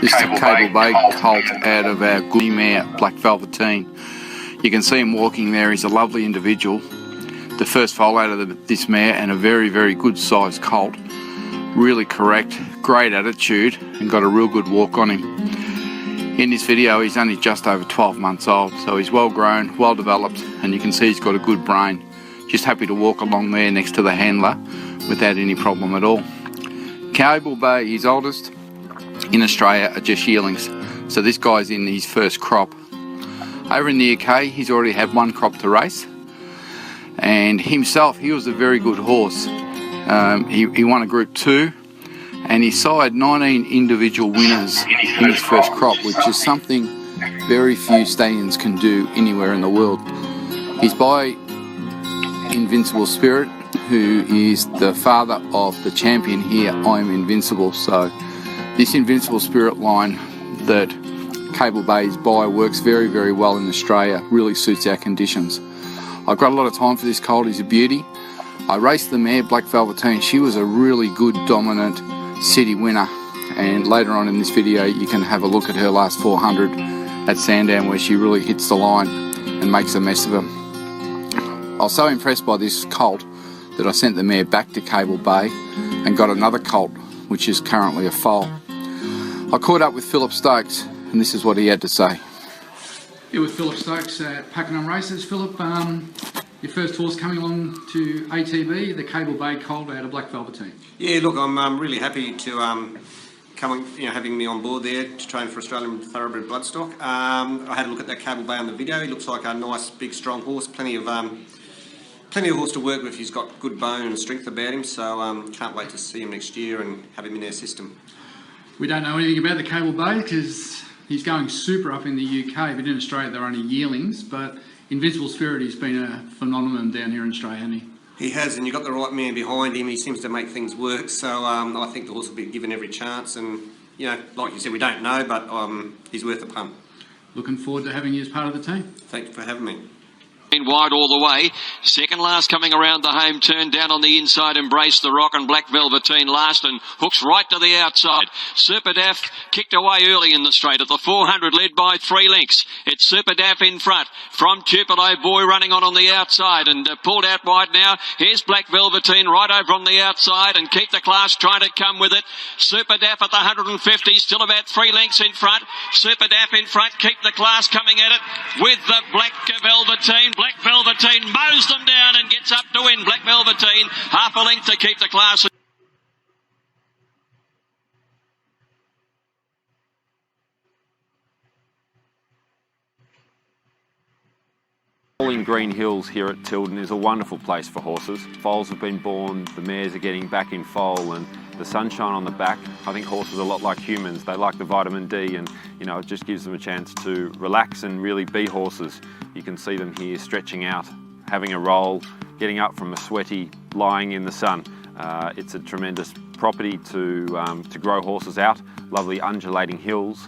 This is a Cable Bay colt out of our goody mare, Black Velveteen. You can see him walking there. He's a lovely individual. The first foal out of this mare, and a very, very good sized colt. Really correct, great attitude, and got a real good walk on him. In this video, he's only just over 12 months old, so he's well grown, well developed, and you can see he's got a good brain. Just happy to walk along there next to the handler without any problem at all. Cable Bay, his oldest in Australia, are just yearlings, so this guy's in his first crop. Over in the UK, he's already had one crop to race, and himself, he was a very good horse. He won a Group 2, and he sired 19 individual winners in his first crop, which is something very few stallions can do anywhere in the world. He's by Invincible Spirit, who is the father of the champion here, I'm Invincible. So this Invincible Spirit line that Cable Bay is by works very, very well in Australia, really suits our conditions. I've got a lot of time for this colt. He's a beauty. I raced the mare, Black Velveteen. She was a really good, dominant city winner, and later on in this video you can have a look at her last 400 at Sandown, where she really hits the line and makes a mess of him. I was so impressed by this colt that I sent the mare back to Cable Bay and got another colt, which is currently a foal. I caught up with Phillip Stokes, and this is what he had to say. Here with Phillip Stokes at Pakenham Races. Phillip, your first horse coming along to ATB, the Cable Bay colt out of Black Velveteen. Yeah, look, I'm really happy to having me on board there to train for Australian Thoroughbred Bloodstock. I had a look at that Cable Bay on the video. He looks like a nice, big, strong horse. Plenty of horse to work with. He's got good bone and strength about him, so can't wait to see him next year and have him in our system. We don't know anything about the Cable Bay because he's going super up in the UK, but in Australia they're only yearlings. But Invincible Spirit, he's been a phenomenon down here in Australia, hasn't he? He has, and you've got the right man behind him. He seems to make things work, so I think the horse will be given every chance. And, you know, like you said, we don't know, but he's worth a punt. Looking forward to having you as part of the team. Thank you for having me. Wide all the way. Second last coming around the home turn, down on the inside, Embrace the Rock, and Black Velveteen last, and hooks right to the outside. Superdaf kicked away early in the straight at the 400, led by 3 lengths. It's Superdaf in front from Tupelo Boy running on the outside, and pulled out wide now. Here's Black Velveteen right over on the outside, and Keep the Class trying to come with it. Superdaf at the 150, still about 3 lengths in front. Superdaf in front, Keep the Class coming at it with the Black Velveteen. Black Velveteen mows them down and gets up to win. Black Velveteen, half a length to Keep the Class. Rolling Green Hills here at Tilden is a wonderful place for horses. Foals have been born, the mares are getting back in foal, and the sunshine on the back. I think horses are a lot like humans. They like the vitamin D, and you know, it just gives them a chance to relax and really be horses. You can see them here stretching out, having a roll, getting up from a sweaty, lying in the sun. It's a tremendous property to grow horses out. Lovely undulating hills.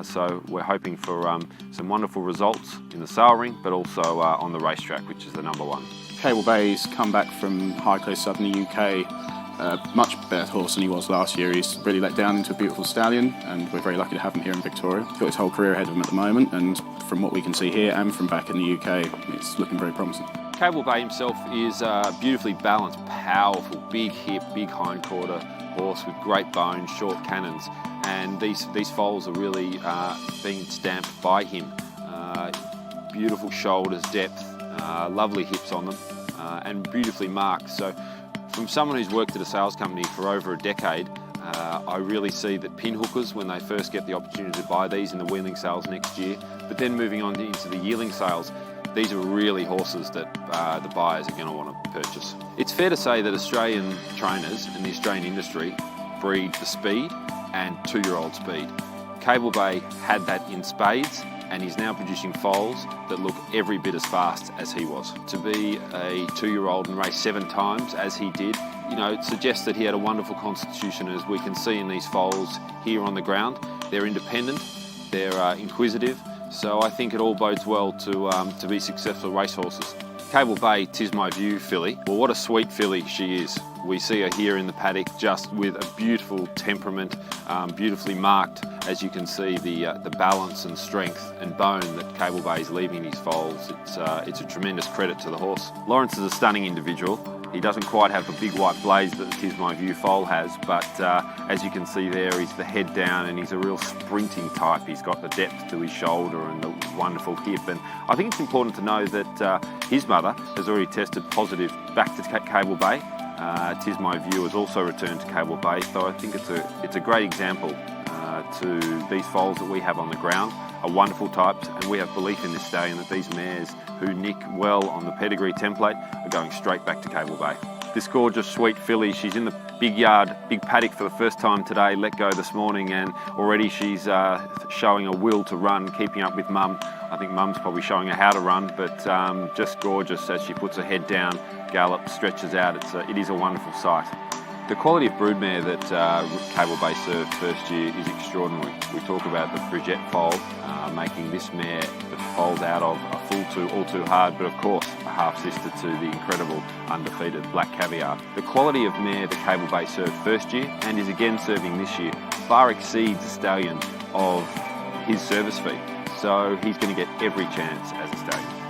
So we're hoping for some wonderful results in the sale ring, but also on the racetrack, which is the #1. Cable Bay's come back from high coast up in the UK, much better horse than he was last year. He's really let down into a beautiful stallion, and we're very lucky to have him here in Victoria. He's got his whole career ahead of him at the moment, and from what we can see here and from back in the UK, it's looking very promising. Cable Bay himself is a beautifully balanced, powerful, big hip, big hind quarter horse with great bones, short cannons, and these foals are really being stamped by him. Beautiful shoulders, depth, lovely hips on them, and beautifully marked. So from someone who's worked at a sales company for over a decade, I really see that pin hookers, when they first get the opportunity to buy these in the weanling sales next year, but then moving on into the yearling sales, these are really horses that the buyers are going to want to purchase. It's fair to say that Australian trainers and the Australian industry breed for speed and 2-year-old speed. Cable Bay had that in spades, and he's now producing foals that look every bit as fast as he was. To be a 2-year-old and race 7 times as he did, you know, it suggests that he had a wonderful constitution, as we can see in these foals here on the ground. They're independent, they're inquisitive, so I think it all bodes well to be successful racehorses. Cable Bay, 'tis my view, filly. Well, what a sweet filly she is. We see her here in the paddock just with a beautiful temperament, beautifully marked, as you can see, the balance and strength and bone that Cable Bay is leaving these foals, it's a tremendous credit to the horse. Lawrence is a stunning individual. He doesn't quite have the big white blaze that the Tis My View foal has, but as you can see there, he's the head down and he's a real sprinting type. He's got the depth to his shoulder and the wonderful hip. And I think it's important to know that his mother has already tested positive back to Cable Bay. Tis My View has also returned to Cable Bay, so I think it's a great example to these foals that we have on the ground, are wonderful types, and we have belief in this stallion that these mares who nick well on the pedigree template are going straight back to Cable Bay. This gorgeous sweet filly, she's in the big yard, big paddock for the first time today, let go this morning, and already she's showing a will to run, keeping up with mum. I think mum's probably showing her how to run, but just gorgeous as she puts her head down, gallops, stretches out. It is a wonderful sight. The quality of broodmare that Cable Bay served first year is extraordinary. We talk about the Frigette foal, making this mare the foals out of a full two, all too hard, but of course a half sister to the incredible undefeated Black Caviar. The quality of mare that Cable Bay served first year and is again serving this year far exceeds the stallion of his service fee. So he's going to get every chance as a stallion.